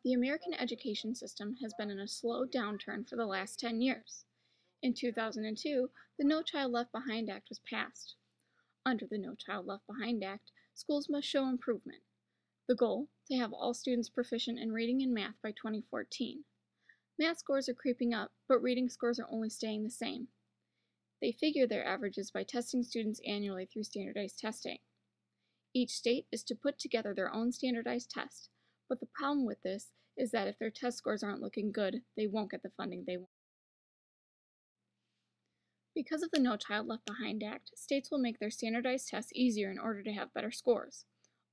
The American education system has been in a slow downturn for the last 10 years. In 2002, the No Child Left Behind Act was passed. Under the No Child Left Behind Act, schools must show improvement. The goal, to have all students proficient in reading and math by 2014. Math scores are creeping up, but reading scores are only staying the same. They figure their averages by testing students annually through standardized testing. Each state is to put together their own standardized test, but the problem with this is that if their test scores aren't looking good, they won't get the funding they want. Because of the No Child Left Behind Act, states will make their standardized tests easier in order to have better scores.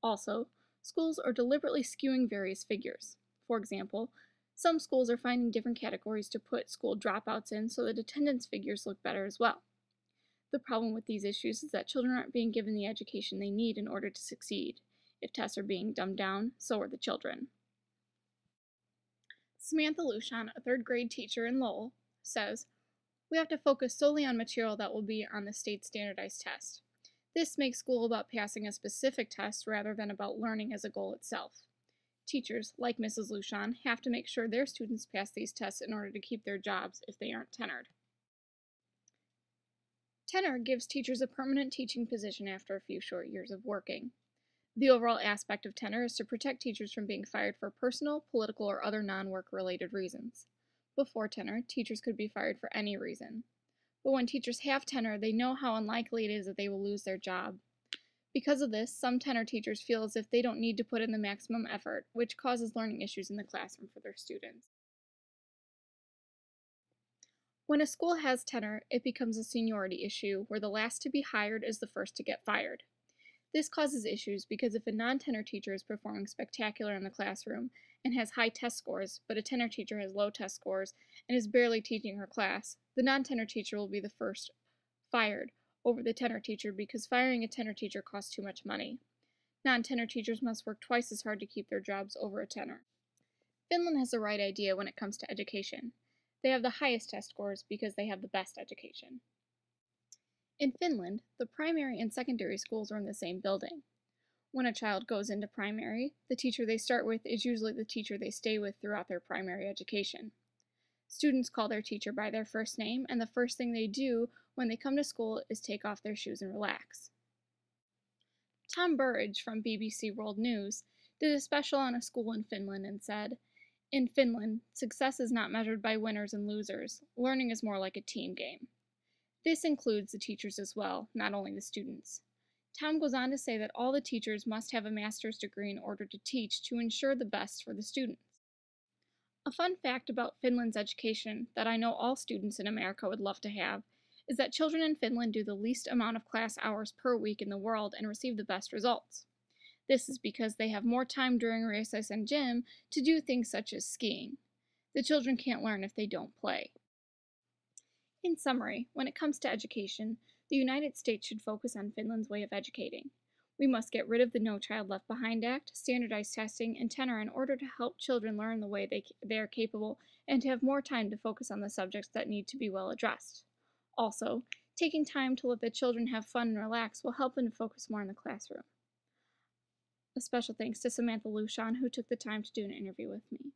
Also, schools are deliberately skewing various figures. For example, some schools are finding different categories to put school dropouts in so that attendance figures look better as well. The problem with these issues is that children aren't being given the education they need in order to succeed. If tests are being dumbed down, so are the children. Samantha Luschan, a third grade teacher in Lowell, says, "We have to focus solely on material that will be on the state standardized test. This makes school about passing a specific test rather than about learning as a goal itself. Teachers, like Mrs. Luschan, have to make sure their students pass these tests in order to keep their jobs if they aren't tenured." Tenure gives teachers a permanent teaching position after a few short years of working. The overall aspect of tenure is to protect teachers from being fired for personal, political, or other non-work related reasons. Before tenure, teachers could be fired for any reason. But when teachers have tenure, they know how unlikely it is that they will lose their job. Because of this, some tenure teachers feel as if they don't need to put in the maximum effort, which causes learning issues in the classroom for their students. When a school has tenure, it becomes a seniority issue where the last to be hired is the first to get fired. This causes issues because if a non-tenure teacher is performing spectacular in the classroom and has high test scores, but a tenure teacher has low test scores and is barely teaching her class, the non-tenure teacher will be the first fired over the tenure teacher because firing a tenure teacher costs too much money. Non-tenure teachers must work twice as hard to keep their jobs over a tenure. Finland has the right idea when it comes to education. They have the highest test scores because they have the best education. In Finland, the primary and secondary schools are in the same building. When a child goes into primary, the teacher they start with is usually the teacher they stay with throughout their primary education. Students call their teacher by their first name, and the first thing they do when they come to school is take off their shoes and relax. Tom Burridge from BBC World News did a special on a school in Finland and said, "In Finland, success is not measured by winners and losers. Learning is more like a team game." This includes the teachers as well, not only the students. Tom goes on to say that all the teachers must have a master's degree in order to teach to ensure the best for the students. A fun fact about Finland's education that I know all students in America would love to have is that children in Finland do the least amount of class hours per week in the world and receive the best results. This is because they have more time during recess and gym to do things such as skiing. The children can't learn if they don't play. In summary, when it comes to education, the United States should focus on Finland's way of educating. We must get rid of the No Child Left Behind Act, standardized testing, and tenure in order to help children learn the way they are capable and to have more time to focus on the subjects that need to be well addressed. Also, taking time to let the children have fun and relax will help them to focus more in the classroom. A special thanks to Samantha Luschan, who took the time to do an interview with me.